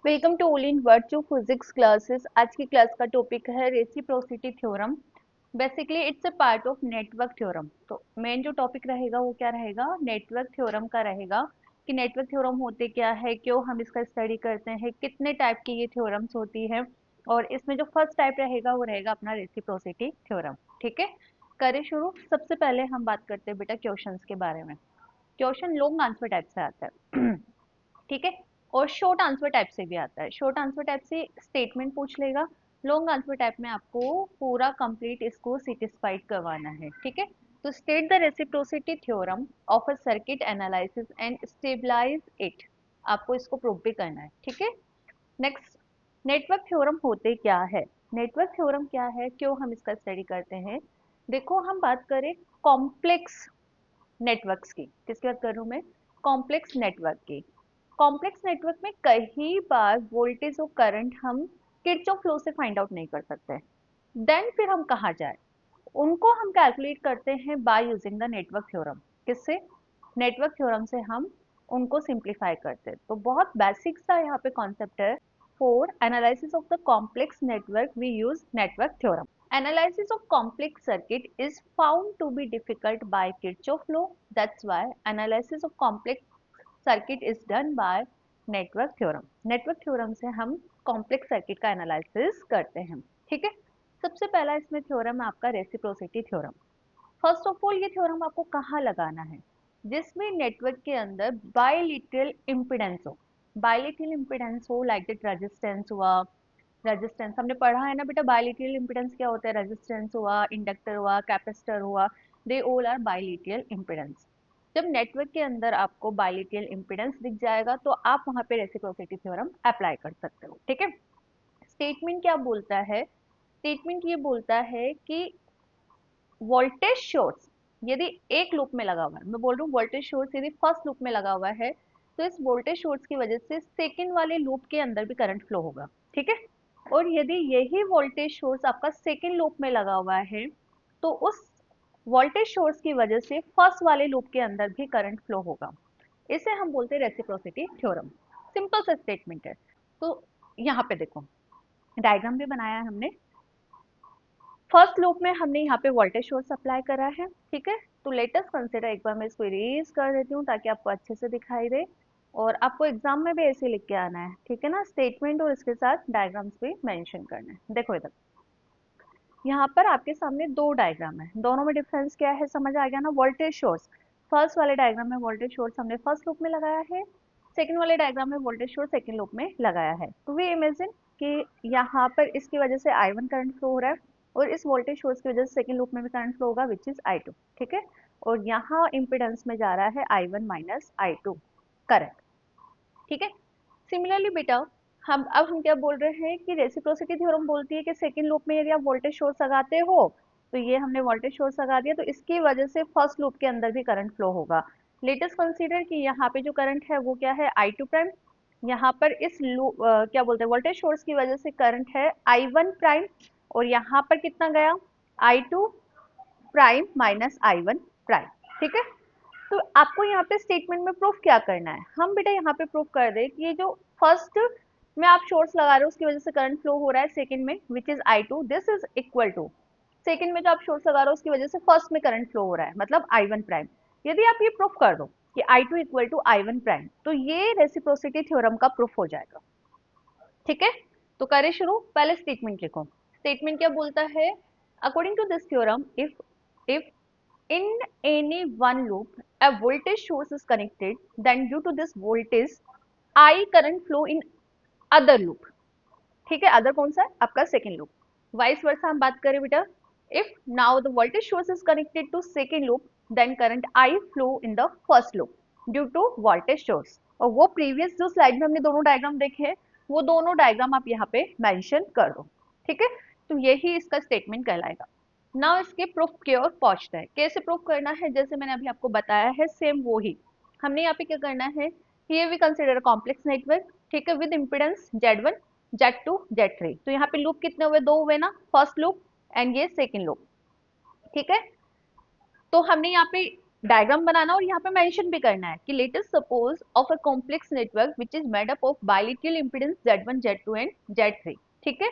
Welcome to ओल इन virtue physics classes. आज की क्लास का टॉपिक है reciprocity theorem. Basically it's a part of network theorem. तो मेन जो टॉपिक रहेगा वो क्या रहेगा, नेटवर्क थ्योरम का रहेगा कि नेटवर्क थ्योरम होते क्या है, क्यों हम इसका स्टडी करते हैं, कितने टाइप की ये थ्योरम्स होती है। और इसमें जो फर्स्ट टाइप रहेगा वो रहेगा अपना रेसिप्रोसिटी थ्योरम। ठीक है, करें शुरू। सबसे पहले हम बात करते हैं बेटा क्वेश्चंस के बारे में। क्वेश्चन लॉन्ग आंसर टाइप से आता है ठीक है, और शॉर्ट आंसर टाइप से भी आता है। शॉर्ट आंसर टाइप से स्टेटमेंट पूछ लेगा, लॉन्ग आंसर टाइप में आपको पूरा कंप्लीट इसको सेटिस्फाइड करवाना है। ठीक है, तो state the reciprocity theorem of a circuit analysis and stabilize it. आपको इसको प्रूव भी करना है। ठीक है, नेक्स्ट, नेटवर्क थ्योरम होते क्या है। नेटवर्क थ्योरम क्या है, क्यों हम इसका स्टडी करते हैं। देखो, हम बात करें कॉम्प्लेक्स नेटवर्क्स की, किसकी बात कर रहा हूँ मैं, कॉम्प्लेक्स नेटवर्क की। कॉम्प्लेक्स नेटवर्क में कई बार वोल्टेज और करंट हम किरचॉफ लॉ से फाइंड आउट नहीं कर सकते, देन फिर हम कहाँ जाए, उनको हम कैलकुलेट करते हैं by using the network theorem. किससे, नेटवर्क थ्योरम से हम उनको सिंप्लीफाई करते हैं। तो बहुत बेसिक सा यहाँ पे कॉन्सेप्ट है। For analysis of the complex network we use network theorem. Analysis of complex circuit is found to be difficult by Kirchhoff law. That's why analysis of complex circuit is done by network theorem. Network theorem से हम complex circuit का analysis करते हैं। ठीक है, सबसे पहला इसमें थ्योरम है आपका reciprocity theorem. First of all ये थ्योरम आपको कहाँ लगाना है, जिसमें नेटवर्क के अंदर बाइलेटरल इम्पिडेंस हो। बाइलेटरल इम्पिडेंस हो, लाइक दैट रेजिस्टेंस हुआ। रेजिस्टेंस हमने पढ़ा है ना बेटा, बाइलेटरल इम्पिडेंस क्या होता है, रेजिस्टेंस हुआ, इंडक्टर हुआ, कैपेसिटर हुआ, they all are bilateral impedance. जब नेटवर्क के अंदर आपको बाइलेटरल इम्पिडेंस दिख जाएगा तो आप वहां पे रेसिप्रोसिटी थ्योरम अप्लाई कर सकते हो। ठीक है, स्टेटमेंट क्या बोलता है, स्टेटमेंट ये बोलता है कि वोल्टेज सोर्स यदि एक लूप में लगा हुआ है, मैं बोल रही हूँ वोल्टेज सोर्स यदि फर्स्ट लूप में लगा हुआ है, तो इस वोल्टेज सोर्स की वजह से सेकंड वाले लूप के अंदर भी करंट फ्लो होगा। ठीक है, और यदि यही वोल्टेज सोर्स आपका सेकंड लूप में लगा हुआ है, तो उस वोल्टेज सोर्स की वजह से फर्स्ट वाले लूप के अंदर भी करंट फ्लो होगा। इसे हम बोलते हैं रेसिप्रोसिटी थ्योरम। सिंपल सा स्टेटमेंट है। तो यहाँ पे देखो, डायग्राम भी बनाया है हमने। फर्स्ट लूप में हमने यहाँ पे वोल्टेज सोर्स अप्लाई करा है। ठीक है, तो लेटेस्ट कंसिडर, एक बार मैं इसको इरेज कर देती हूँ ताकि आपको अच्छे से दिखाई दे, और आपको एग्जाम में भी ऐसे लिख के आना है। ठीक है ना, स्टेटमेंट और इसके साथ डायग्राम्स भी मेंशन करना है। देखो इधर, यहाँ पर आपके सामने दो डायग्राम है, दोनों में डिफरेंस क्या है समझ आ गया ना। वोल्टेज सोर्स, फर्स्ट वाले डायग्राम में वोल्टेज सोर्स हमने फर्स्ट लूप में लगाया है, सेकंड वाले डायग्राम में वोल्टेज सोर्स सेकंड लूप में लगाया है। तो वी इमेजिन कि यहाँ पर इसकी वजह से I1 करंट फ्लो हो रहा है, और इस वोल्टेज सोर्स की वजह से सेकंड लूप में भी करंट फ्लो होगा विच इज I2। ठीक है, और यहाँ इम्पिडेंस में जा रहा है I1 माइनस I2 करंट। ठीक है, सिमिलरली बेटा, हम क्या बोल रहे हैं कि रेसिप्रोसिटी थ्योरम बोलती है कि सेकंड लूप में यदि आप वोल्टेज सोर्स लगाते हो, तो ये हमने वोल्टेज सोर्स लगा दिया, तो इसकी वजह से फर्स्ट लूप के अंदर भी करंट फ्लो होगा। लेटेस्ट कंसीडर कि यहाँ पे जो करंट है वो क्या है, I2 प्राइम। यहाँ पर इस लूप क्या बोलते हैं, वोल्टेज सोर्स की वजह से करंट है I1 प्राइम, और यहाँ पर कितना गया, I2 prime minus I1 prime. ठीक है, तो आपको यहाँ पे स्टेटमेंट में प्रूफ क्या करना है, हम बेटा यहाँ पे प्रूफ कर दे कि ये जो फर्स्ट में आप सोर्स लगा रहे हो उसकी वजह से करंट फ्लो हो रहा है सेकंड में which is I2, this is equal to second में जो आप सोर्स लगा रहे हो उसकी वजह से फर्स्ट में करंट फ्लो हो रहा है, मतलब I1 प्राइम। यदि आप ये प्रूफ कर दो कि I2 equal to I1 prime, तो ये रेसिप्रोसिटी थ्योरम का प्रूफ हो जाएगा। ठीक है, तो करें शुरू। पहले स्टेटमेंट लिखो। स्टेटमेंट क्या बोलता है, according to this theorem, if in any one loop a voltage source is connected, then due to this voltage I current flow in other loop। ठीक है, अदर कौन सा है आपका सेकेंड लूप। वाइस वर्सा हम बात करें बेटा, if now the voltage source is connected to second loop, then current I flow in the first loop due to voltage source. और वो प्रीवियस जो स्लाइड में हमने दोनों डायग्राम देखे हैं, वो दोनों डायग्राम आप यहाँ पे मेंशन कर दो। ठीक है, तो यही इसका स्टेटमेंट कहलाएगा। नाउ इसके प्रूफ की ओर पहुंचते हैं। कैसे प्रूफ करना है, जैसे मैंने अभी आपको बताया है सेम वो ही हमने यहाँ पे क्या करना है। Here we consider a complex network. ठीक है, with impedance Z1 Z2 Z3। तो यहाँ पे लूप कितने हुए, दो हुए ना, फर्स्ट लूप एंड ये सेकंड लूप। ठीक है, तो हमने यहाँ पे डायग्राम बनाना और यहाँ पे मेंशन भी करना है कि let us suppose of a complex network which is made up of bilateral impedance Z1 Z2 and Z3, ठीक है।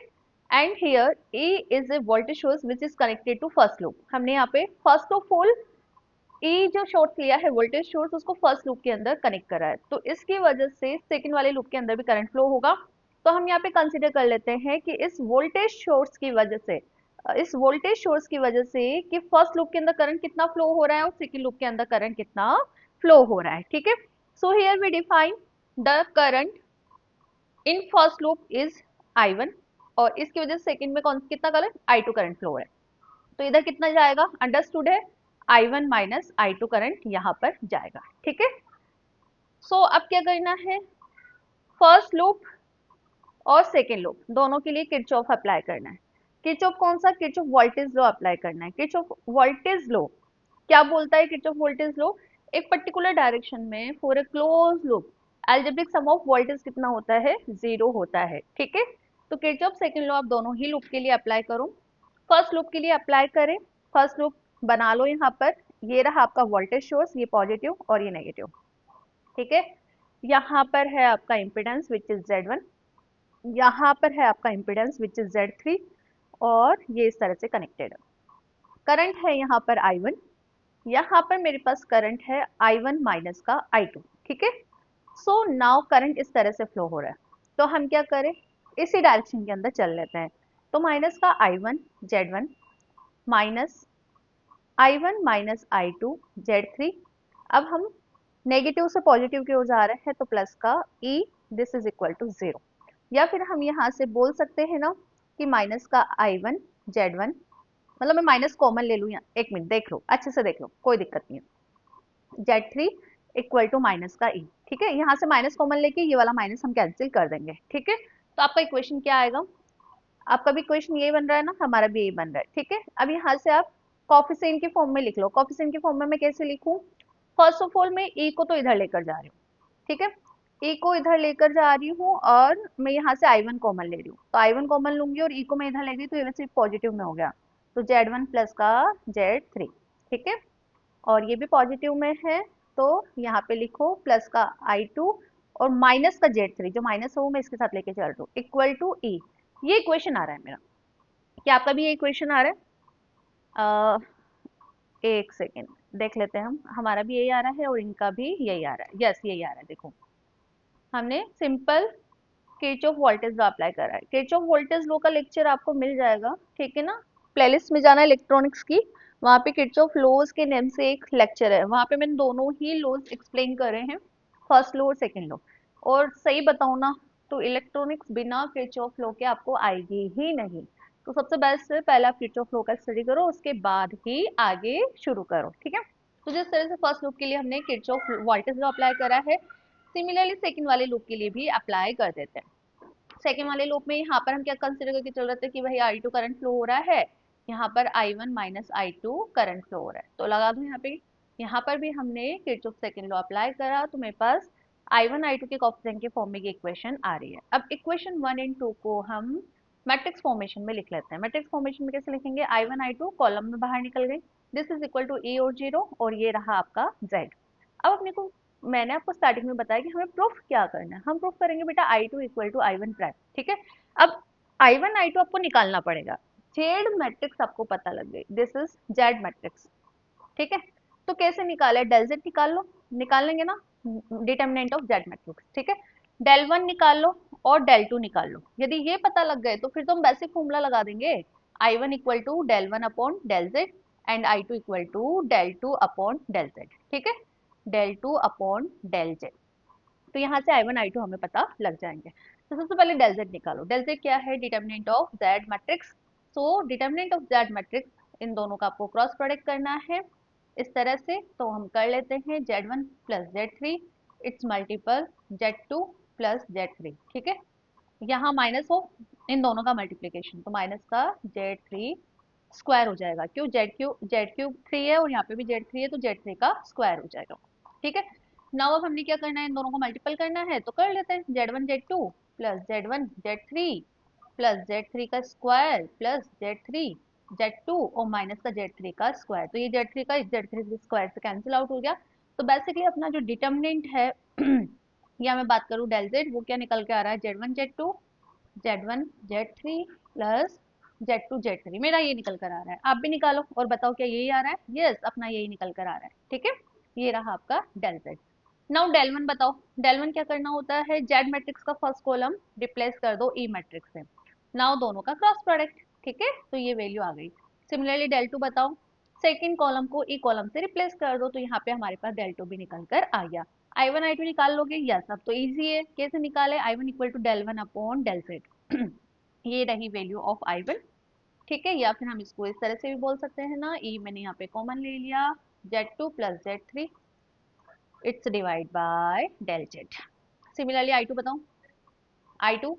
And here A is a voltage source which is connected to first loop. हमने यहाँ पे first of all ए जो source लिया है voltage source, उसको first loop के अंदर कनेक्ट करा है, तो इसकी वजह से सेकंड वाले लूप के अंदर भी करंट फ्लो होगा। तो हम यहाँ पे कंसीडर कर लेते हैं कि इस वोल्टेज सोर्स की वजह से, इस वोल्टेज सोर्स की वजह से कि फर्स्ट लूप के अंदर करंट कितना फ्लो हो रहा है और सेकंड लूप के अंदर करंट कितना फ्लो हो रहा है, ठीक है। So here we define the current in first loop is I1 और इसकी वजह से सेकंड में कौन कितना करंट I2 करंट फ्लो है। तो इधर कितना जाएगा, अंडरस्टूड है, I1 माइनस I2 करंट यहाँ पर जाएगा, ठीक है। सो अब क्या करना है, फर्स्ट लूप और सेकेंड लूप दोनों के लिए किरचॉफ अप्लाई करना है। किरचॉफ कौन सा, किरचॉफ वोल्टेज लॉ अप्लाई करना है। किरचॉफ वोल्टेज लॉ क्या बोलता है, किरचॉफ वोल्टेज लॉ एक पर्टिकुलर डायरेक्शन में for a close loop algebraic sum of voltage कितना होता है, 0 होता है, ठीक है। तो किरचॉफ सेकेंड लॉ आप दोनों ही लूप के लिए अप्लाई करो। फर्स्ट लूप के लिए अप्लाई करें, फर्स्ट लूप बना लो यहाँ पर, ये रहा आपका वोल्टेज सोर्स, ये पॉजिटिव और ये नेगेटिव, ठीक है। यहाँ पर है आपका इम्पिडेंस विच इज Z1, यहाँ पर है आपका इम्पिडेंस विच इज Z3 और ये इस तरह से कनेक्टेड है। करंट है यहाँ पर I1, यहाँ पर मेरे पास करंट है I1 माइनस का I2, ठीक है। सो नाउ करंट इस तरह से फ्लो हो रहा है, तो हम क्या करें, इसी डायरेक्शन के अंदर चल लेते हैं। तो माइनस का I1 Z1 minus I1 minus I2 Z3। अब हम नेगेटिव से पॉजिटिव की ओर जा रहे हैं तो प्लस का E this is equal to 0, या फिर हम यहाँ से बोल सकते हैं ना कि माइनस का I1 Z1, मतलब मैं माइनस कॉमन ले लूँ, यहाँ एक मिनट देख लो, अच्छे से देख लो, कोई दिक्कत नहीं है। Z3 इक्वल टू माइनस का E, ठीक है। यहाँ से माइनस कॉमन लेके ये वाला माइनस हम कैंसिल कर देंगे, ठीक है। तो आपका इक्वेशन क्या आएगा, आपका भी क्वेश्चन ये बन रहा है ना, हमारा भी ये बन रहा है, ठीक है। अब यहाँ से आप कॉफिशिएंट की फॉर्म में लिख लो। कॉफिशिएंट की फॉर्म में मैं कैसे लिखूं, फर्स्ट ऑफ ऑल मैं ए को तो इधर लेकर जा रही हूँ, ठीक है। ए को इधर लेकर जा रही हूँ और मैं यहाँ से I1 कॉमन ले रही हूँ, तो I1 कॉमन लूंगी और ई को मैं इधर ले गई तो ये सिर्फ पॉजिटिव में हो गया, तो Z1 प्लस का Z3, ठीक है। और ये भी पॉजिटिव में है, तो यहाँ पे लिखो प्लस का I2 और माइनस का Z3, जो माइनस है वो मैं इसके साथ लेके चल रही हूँ, इक्वल टू E। ये इक्वेशन आ रहा है मेरा, क्या आपका भी ये इक्वेशन आ रहा है। एक सेकेंड देख लेते हैं हम, हमारा भी यही आ रहा है और इनका भी यही आ रहा है, यस यही आ रहा है। देखो हमने simple Kirchhoff voltage law apply करा है। किरचॉफ वोल्टेज लॉ का लेक्चर आपको मिल जाएगा, ठीक है ना, प्लेलिस्ट में जाना इलेक्ट्रॉनिक्स की, वहाँ पे किरचॉफ लॉज के नेम से एक लेक्चर है, वहाँ पे मैंने दोनों ही लॉज एक्सप्लेन करे हैं, फर्स्ट लॉ और सेकंड लॉ। और सही बताऊँ ना तो इलेक्ट्रॉनिक्स बिना किरचॉफ लॉ के आपको आएगी ही नहीं। तो सबसे बेस्ट है पहले आप किरचॉफ लॉ का स्टडी करो, उसके बाद ही आगे शुरू करो, ठीक है। तो जिस तरह से फर्स्ट लूप के लिए हमने किरचॉफ वोल्टेज लॉ अप्लाई करा है, सिमिलरली सेकंड वाले लूप के लिए भी अप्लाई कर देते हैं। सेकंड वाले लूप में यहाँ पर हम क्या कंसिडर करके चल रहे थे कि भाई I2 करंट फ्लो हो रहा है, यहाँ पर I1 minus I2 current flow हो रहा है, तो लगा दो यहाँ पे। यहाँ पर भी हमने किरचॉफ सेकंड लॉ अप्लाई करा, तो मेरे पास I1 I2 के कोएफिशिएंट के फॉर्म में ये इक्वेशन आ रही है। अब इक्वेशन 1 एंड 2 को हम मैट्रिक्स फॉर्मेशन में लिख लेते हैं। मैट्रिक्स फॉर्मेशन में कैसे लिखेंगे, I1 I2 कॉलम में बाहर निकल गई, this is equal to E और 0 और ये रहा आपका Z। अब अपने को, मैंने आपको स्टार्टिंग में बताया कि हमें प्रूफ क्या करना है, हम प्रूफ करेंगे बेटा I2 equal to I1 prime, ठीक है। अब I1 I2 आपको निकालना पड़ेगा, जेड मैट्रिक्स आपको पता लग गई, दिस इज जेड मैट्रिक्स, ठीक है। तो कैसे निकाले, डेल जेड निकाल लो, निकाल लेंगे ना, डिटर्मिनेंट ऑफ जेड मैट्रिक्स, ठीक है। डेल वन निकाल लो और डेल टू निकाल लो, यदि ये पता लग गए तो फिर तो हम बेसिक फॉर्मूला लगा देंगे, I1 equal to del one upon del Z and I2 equal to del two upon del Z, ठीक है, del two upon del Z. तो यहाँ से I1 I2 हमें पता लग जाएंगे। तो सबसे पहले डेल जेड निकालो, डेल जेड क्या है, determinant of z matrix. So determinant of z matrix, इन दोनों का आपको क्रॉस प्रोडक्ट करना है इस तरह से, तो हम कर लेते हैं Z1 plus Z3 it's multiple Z2 plus Z3, ठीक है। यहाँ माइनस हो, इन दोनों का मल्टीप्लीकेशन, तो माइनस का Z3 स्क्वायर हो जाएगा, क्यों जेड क्यूब 3 है और यहाँ पे भी Z3 है, तो Z3 का स्क्वायर हो जाएगा, ठीक है। नाउ अब हमने क्या करना है, इन दोनों को मल्टीपल करना है, तो कर लेते हैं Z1 Z2 plus Z1 Z3 plus Z3 का स्क्वायर प्लस Z3 Z2 और माइनस का Z3 का स्क्वायर, तो ये Z3 का Z3 के स्क्वायर से कैंसिल आउट हो गया। तो बेसिकली अपना जो डिटर्मिनेंट है या मैं बात करूँ डेल Z, वो क्या निकल के आ रहा है, Z1 Z3 plus Z2 Z3, मेरा ये निकल कर आ रहा है। आप भी निकालो और बताओ क्या यही आ रहा है। यस, अपना यही निकल कर आ रहा है। ठीक है, ये रहा आपका del Z। Now del one बताओ। डेल वन क्या करना होता है, जेड मैट्रिक्स का फर्स्ट कॉलम रिप्लेस कर दो ई मैट्रिक्स से। नाउ दोनों का क्रॉस प्रोडक्ट। ठीक है, तो ये वैल्यू आ गई। सिमिलरली डेल टू बताओ। सेकेंड कॉलम को ई कॉलम से रिप्लेस कर दो, तो यहाँ पे हमारे पास डेल टू भी निकल कर आ गया। आई वन आई टू निकाल लोगे, यस अब तो इजी है। कैसे निकाले, I one equal to del one upon del Z ये रही वैल्यू ऑफ आई वन। ठीक है, या फिर हम इसको इस तरह से भी बोल सकते हैं ना, ई मैंने यहाँ पे कॉमन ले लिया, Z2 plus Z3 it's divide by del Z. Similarly I two बताओ। आई टू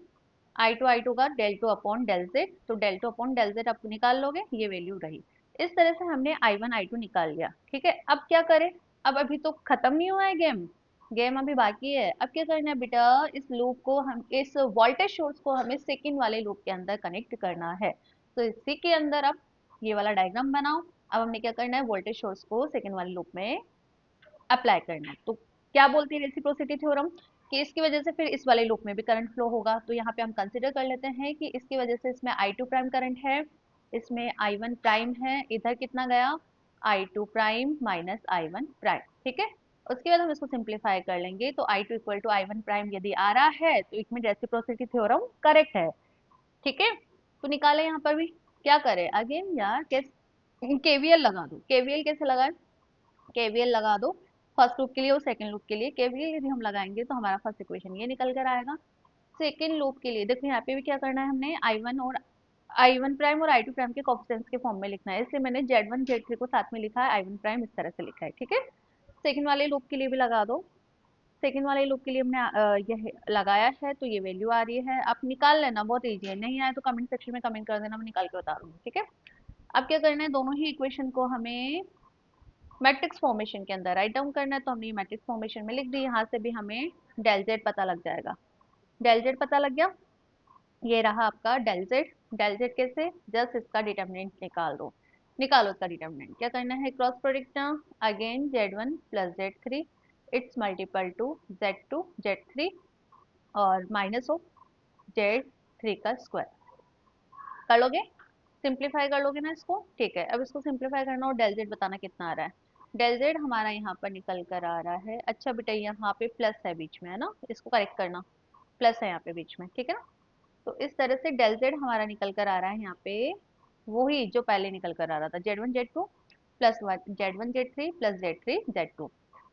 आई टू का del two upon del Z, तो del two upon del z आप निकाल लोगे, ये वैल्यू रही। इस तरह से हमने आई वन आई टू निकाल लिया। ठीक है, अब क्या करें, अब अभी तो खत्म नहीं हुआ है गेम, गेम अभी बाकी है। अब क्या करना है बेटा, इस लूप को हम, इस वोल्टेज सोर्स को हमें सेकंड वाले लूप के अंदर कनेक्ट करना है। तो इसी के अंदर अब ये वाला डायग्राम बनाओ। अब हमने क्या करना है, वोल्टेज सोर्स को सेकंड वाले लूप में अप्लाई करना है। तो क्या बोलती है रेसिप्रोसिटी थ्योरम, कि इसकी वजह से फिर इस वाले लूप में भी करंट फ्लो होगा। तो यहाँ पे हम कंसिडर कर लेते हैं कि इसकी वजह से इसमें आई टू प्राइम करंट है, इसमें आई वन प्राइम है, इधर कितना गया, i two prime minus i one prime. ठीक है, उसके बाद हम इसको सिंप्लीफाई कर लेंगे, तो i two equal to i one prime यदि आ रहा है तो इसमें रेसिप्रोसिटी थ्योरम करेक्ट है। ठीक है, तो निकाले यहाँ पर भी। क्या करें अगेन यार, कैसे केवीएल लगा दो। केवीएल कैसे लगाए, केवीएल लगा दो फर्स्ट लूप के लिए और सेकंड लूप के लिए। केवीएल यदि हम लगाएंगे तो हमारा फर्स्ट इक्वेशन ये निकल कर आएगा। सेकंड लूप के लिए देखो, यहाँ पे भी क्या करना है, हमने आई वन प्राइम और आई टू प्राइम के कोफिशिएंट्स के फॉर्म में लिखना है, इसलिए मैंने जेड वन जेड थ्री को साथ में लिखा है, आई वन प्राइम इस तरह से लिखा है। ठीक है, सेकंड वाले लूप के लिए भी लगा दो। सेकंड वाले लूप के लिए हमने यह लगाया है, तो ये वैल्यू आ रही है। आप निकाल लेना, बहुत ईजी है, नहीं आए तो कमेंट सेक्शन में कमेंट कर देना, मैं निकाल के बता दूंगी। ठीक है, अब क्या करना है, दोनों ही इक्वेशन को हमें मैट्रिक्स फॉर्मेशन के अंदर राइट डाउन करना है। तो हमने ये मैट्रिक्स फॉर्मेशन में लिख दी, यहाँ से भी हमें डेल जेड पता लग जाएगा। डेल जेड पता लग गया, ये रहा आपका डेल जेड। डेल जेड कैसे, जस्ट इसका डिटर्मिनेंट निकाल दो। निकालो इसका डिटर्मिनेंट, क्या करना है, क्रॉस प्रोडक्ट ना, again Z one plus Z three it's multiple to Z three और माइनस ऑफ जेड थ्री का स्क्वायर। कर लोगे, सिंप्लीफाई कर लोगे ना इसको। ठीक है, अब इसको सिंप्लीफाई करना और डेल जेड बताना कितना आ रहा है। डेल जेड हमारा यहाँ पर निकल कर आ रहा है, अच्छा बेटा यहाँ पे प्लस है बीच में, है ना, इसको करेक्ट करना, प्लस है यहाँ पे बीच में। ठीक है ना, तो इस तरह से डेल जेड हमारा निकल कर आ रहा है यहाँ पे, वही जो पहले निकल कर आ रहा था, Z one Z two plus Z one Z three plus Z three Z two.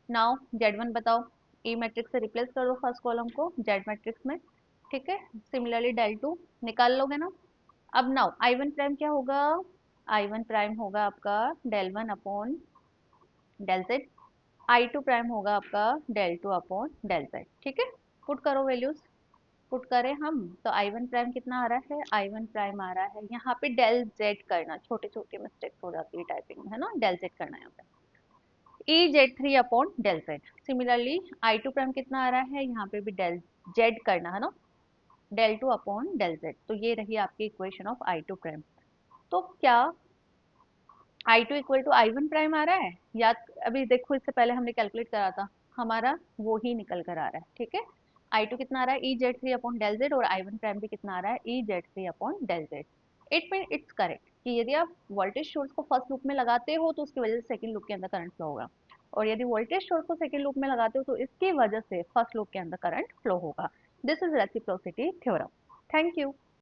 Now Z one बताओ, ई मैट्रिक्स से रिप्लेस कर दो फर्स्ट कॉलम को जेड मैट्रिक्स में। ठीक है, सिमिलरली डेल टू निकाल लोगे ना। अब नाउ आई वन प्राइम क्या होगा, आई वन प्राइम होगा आपका del one upon del Z, I two prime होगा आपका del two upon del Z. ठीक है, पुट करो वैल्यूज, पुट करें हम, तो आई वन प्राइम कितना आ रहा है, आई वन प्राइम आ रहा है यहाँ पे डेल जेड करना, छोटी छोटी मिस्टेक्स हो जाती है टाइपिंग में, है ना, डेल जेड करना है यहाँ पे, E Z three upon del Z. Similarly आई टू प्राइम कितना आ रहा है, यहाँ पे भी डेल जेड करना है ना, del two upon del Z. तो ये रही आपकी equation of i two prime. तो क्या i two equal to i one prime आ रहा है, या अभी देखो इससे पहले हमने कैलकुलेट करा था, हमारा वो ही निकल कर आ रहा है। ठीक है, आई टू कितना आ रहा है, E Z three upon del Z, और आई वन प्राइम भी कितना आ रहा है, E Z three upon del Z. It mean it's correct कि यदि आप वोल्टेज सोर्स को फर्स्ट लूप में लगाते हो तो उसकी वजह से सेकंड लूप के अंदर करंट फ्लो होगा, और यदि वोल्टेज सोर्स को सेकंड लूप में लगाते हो तो इसकी वजह से फर्स्ट लूप के अंदर करंट फ्लो होगा। This is reciprocity theorem. Thank you.